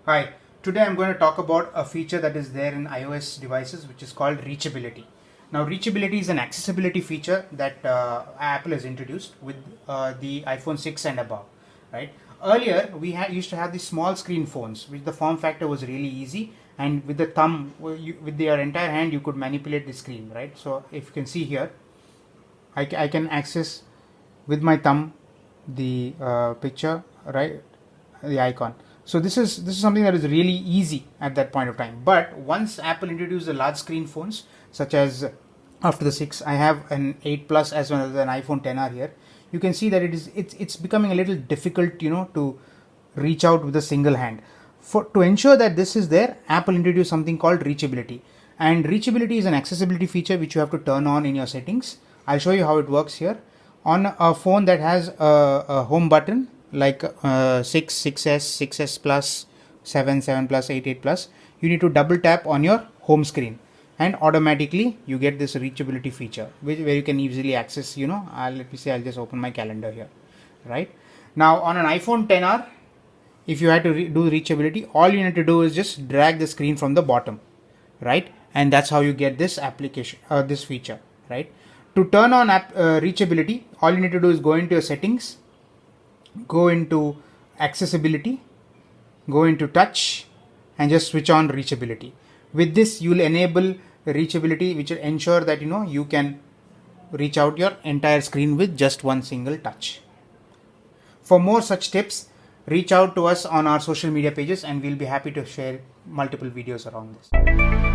Hi, today I'm going to talk about a feature that is there in iOS devices which is called Reachability. Now, Reachability is an accessibility feature that Apple has introduced with the iPhone 6 and above, right? Earlier, we used to have these small screen phones, which the form factor was really easy, and with the thumb, with your entire hand, you could manipulate the screen, right? So, if you can see here, I can access with my thumb the picture, right, the icon. So this is something that is really easy at that point of time. But once Apple introduced the large screen phones, such as after the 6, I have an 8 plus as well as an iPhone 10R here. You can see that it's becoming a little difficult, to reach out with a single hand. To ensure that this is there, Apple introduced something called Reachability, and Reachability is an accessibility feature which you have to turn on in your settings. I'll show you how it works here. On a phone that has a home button like 6, 6s, 6s plus, 7, 7 plus, 8, 8 plus, you need to double tap on your home screen and automatically you get this reachability feature where you can easily access, let me say I'll just open my calendar here, right? Now on an iPhone 10R, if you had to do reachability, all you need to do is just drag the screen from the bottom, right? And that's how you get this application, this feature, right? To turn on reachability, all you need to do is go into your settings, go into accessibility, go into touch, and just switch on reachability. With this, you will enable reachability, which will ensure that you can reach out your entire screen with just one single touch. For more such tips, reach out to us on our social media pages and we'll be happy to share multiple videos around this.